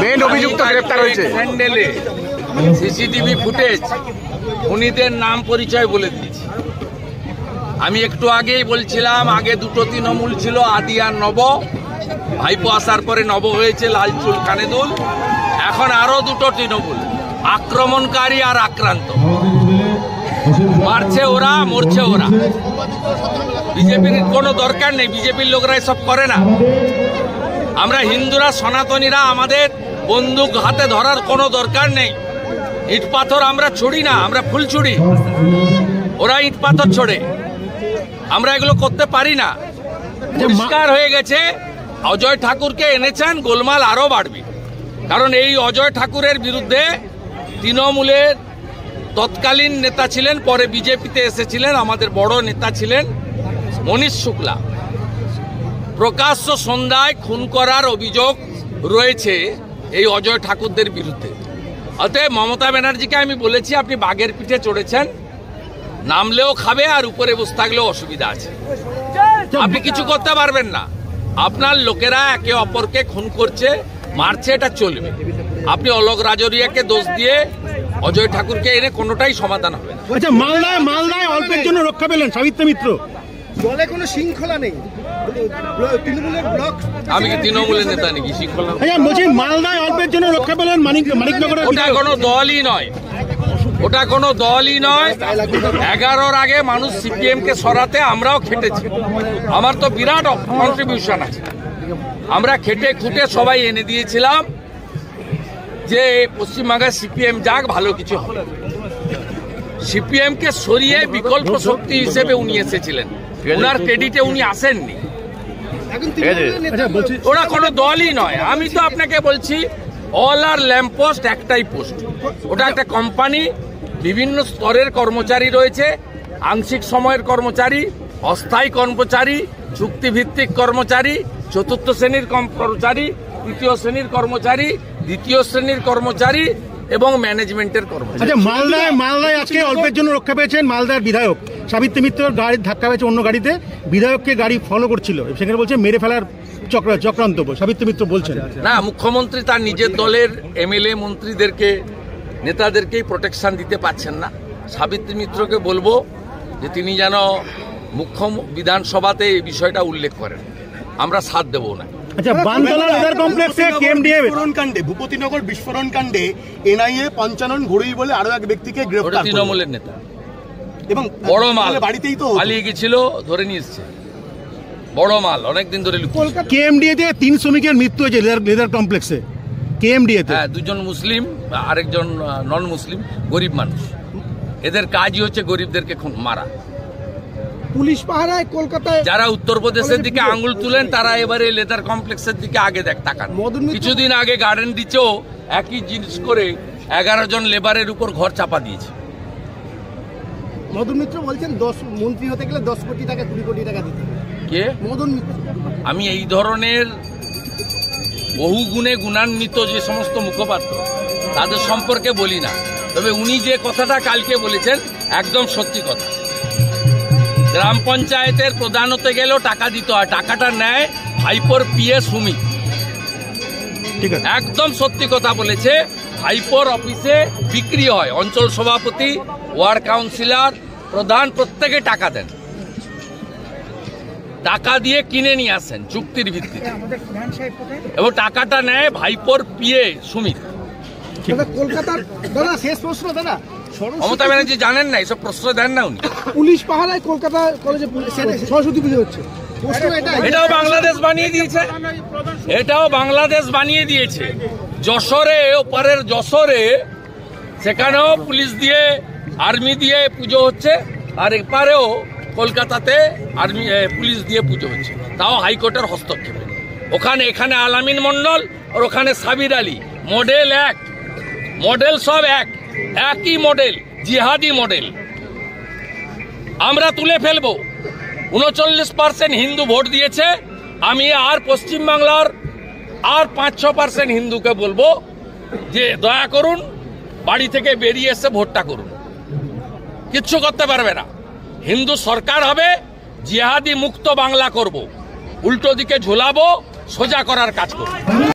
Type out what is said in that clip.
Main অভিযুক্ত গ্রেপ্তার হয়েছে। স্যান্ডেলে সিসিটিভি ফুটেজ খুনিদের নাম পরিচয় বলে দিয়েছি। আমি একটু আগেই বলছিলাম, আগে দুটো তৃণমূল ছিল, আদি আর নব। ভাইপো আসার পরে নব হয়েছে, লালচুল কানেদুল। এখন আরো দুটো তৃণমূল, আক্রমণকারী আর আক্রান্ত। মারছে ওরা, মরছে ওরা। বিজেপির কোনো দরকার নেই, বিজেপির লোকরা এসব করে না। আমরা হিন্দুরা, সনাতনীরা, আমাদের বন্দুক হাতে ধরার কোনো দরকার নেই। ইট পাথর আমরা ছুড়ি না, আমরা ফুল ছুড়ি। ওরা ইট পাথর ছোড়ে, আমরা এগুলো করতে পারি না। পরিষ্কার হয়ে গেছে, অজয় ঠাকুরকে এনেছেন, গোলমাল আরো বাড়বে। কারণ এই অজয় ঠাকুরের বিরুদ্ধে তৃণমূলের তৎকালীন নেতা ছিলেন, পরে বিজেপিতে এসেছিলেন, আমাদের বড় নেতা ছিলেন মনীশ শুক্লা। প্রকাশ্য সন্ধ্যায় খুন করার অভিযোগ রয়েছে এই অজয় ঠাকুরদের বিরুদ্ধে। অতএব মমতা ব্যানার্জিকে আমি বলেছি, আপনি বাঘের পিঠে চড়েছেন, নামলেও খাবে আর উপরে বসে থাকলেও অসুবিধা আছে। আপনি কিছু করতে পারবেন না। আপনার লোকেরা একে অপরকে খুন করছে, মারছে, এটা চলবে। আপনি অলোক রাজরিয়াকে দোষ দিয়ে অজয় ঠাকুরকে এনে কোনোটাই সমাধান হবে না। আচ্ছা, মালদায় অল্পের জন্য রক্ষা পেলেন সাবিত্রী মিত্র। দলে কোনো শৃঙ্খলা নেই, তৃণমূলের ব্লক। আমি কি তৃণমূলের নেতা নাকি? শৃঙ্খলা বলছি, মালদায় অল্পের জন্য রক্ষা পেলেন মানিকনগরের। ওটা কোনো দলই নয়, ওটা কোনো দলই নয়। 11-র আগে মানুষ সিপিএম কে সরাতে আমরাও খেটেছি। আমার তো বিরাট কন্ট্রিবিউশন আছে। আমরা খেটে খুঁটে সবাই এনে দিয়েছিলাম যে পশ্চিমবাংলায় সিপিএম যাক, ভালো কিছু হবে। সিপিএম কে সরিয়ে বিকল্প শক্তি হিসেবে উনি এসেছিলেন, ওনার ক্রেডিটে উনি আসেননি। ওরা কোনো দলই নয়। আমি তো আপনাকে বলছি, অল আর ল্যাম্প পোস্ট একটাই পোস্ট। ওটা একটা কোম্পানি, বিভিন্ন স্তরের কর্মচারী রয়েছে, আংশিক সময়ের কর্মচারী, অস্থায়ী কর্মচারী, চুক্তিভিত্তিক কর্মচারী, চতুর্থ শ্রেণীর কর্মচারী, তৃতীয় শ্রেণীর কর্মচারী, দ্বিতীয় শ্রেণীর কর্মচারী এবং ম্যানেজমেন্টের কর্মচারী। আচ্ছা, মালদায় আজকে অল্পের জন্য রক্ষা পেয়েছেন মালদার বিধায়ক। সাবিত্রী মিত্র গাড়ির ধাক্কা পেয়েছে অন্য গাড়িতে, বিধায়ককে গাড়ি ফলো করছিল, সেখানে বলছে মেরে ফেলার চক্রান্ত। সাবিত্রী মিত্র বলছেন না, মুখ্যমন্ত্রী তার নিজের দলের এমএলএ মন্ত্রীদেরকে, নেতাদেরকেই প্রোটেকশন দিতে পারছেন না। সাবিত্রী মিত্রকে বলবো যে তিনি যেন মুখ্য বিধানসভাতে এই বিষয়টা উল্লেখ করেন, আমরা সাথ দেব না। আচ্ছা, বানতলা লেদার কমপ্লেক্সে কেএমডিএ বিস্ফোরণ কাণ্ডে, ভূপতিনগর বিস্ফোরণ কাণ্ডে এনআইএ পঞ্চানন ঘড়ুই বলে আরো এক ব্যক্তিকে গ্রেফতার। তৃণমূলের নেতা এবং বড় মাল বাড়িতেই তো পালিয়ে গেছিল, ধরে নিয়ে এসছে। বড় মাল অনেকদিন ধরে কেএমডিএতে 3 শ্রমিকের মৃত্যু হয়েছে লেদার কমপ্লেক্সে। কেএমডিএতে হ্যাঁ, 2জন মুসলিম, আরেকজন নন মুসলিম, গরিব মানুষ। এদের কাজই হচ্ছে গরিবদেরকে মারা। পুলিশ পাহারায় কলকাতায় যারা উত্তরপ্রদেশের দিকে আঙ্গুল তুলেন, তারা এবারে লেদার কমপ্লেক্সের দিকে আগে তাকান। কিছুদিন আগে গার্ডেন দিচ্ছেও একই জিনিস করে 11 জন লেবারের উপর ঘর চাপা দিয়েছে। মদন মিত্র বলছেন 10 মন্ত্রী হতে গেলে 10 কোটি টাকা 20 কোটি টাকা দিতে হবে। কে? মদন মিত্র। আমি এই ধরনের বহু গুণে গুণান্বিত যে সমস্ত মুখপাত্র, তাদের সম্পর্কে বলি না। তবে উনি যে কথাটা কালকে বলেছেন একদম সত্যি কথা। গ্রাম পঞ্চায়েতের প্রধান হতে গেলেও টাকা দিতে হয়, টাকাটা নেয় ভাইপোর পিএ সুমিত। একদম সত্যি কথা বলেছে। ভাইপোর অফিসে বিক্রি হয়, অঞ্চল সভাপতি, ওয়ার্ড কাউন্সিলর, প্রধান প্রত্যেকে টাকা দেন, টাকা দিয়ে কিনে নিয়ে আসেন চুক্তির ভিত্তিতে, এবং টাকাটা নেয় ভাইপোর পিএ সুমিত। কলকাতার দাদা, শেষ প্রশ্ন দাদা, মমতা ব্যানার্জি জানেন না, এসব প্রশ্ন দেন না উনি। পুলিশ পাহারায় কলকাতা কলেজে সরস্বতী পুজো হচ্ছে, এটাও বাংলাদেশ বানিয়ে দিয়েছে, এটাও বাংলাদেশ বানিয়ে দিয়েছে। যশোরে, ওপারের যশোরে, সেখানেও পুলিশ দিয়ে, আর্মি দিয়ে পুজো হচ্ছে, আর এপারেও কলকাতাতে আর্মি পুলিশ দিয়ে পুজো হচ্ছে, তাও হাইকোর্টের হস্তক্ষেপে। এখানে আলামিন মন্ডল আর ওখানে সাবির আলী। মডেল এক, মডেল সব একই মডেল, জিহাদি মডেল। আমরা তুলে ফেলবো। 39% হিন্দু ভোট দিয়েছে। আমি আর পশ্চিমবাংলার আর 5-6% হিন্দুকে বলবো যে দয়া করুন, বাড়ি থেকে বেরিয়ে এসে ভোটটা করুন। কিচ্ছু করতে পারবে না। হিন্দু সরকার হবে, জিহাদি মুক্ত বাংলা করব, উল্টো দিকে ঝোলাবো, সোজা করার কাজ করব।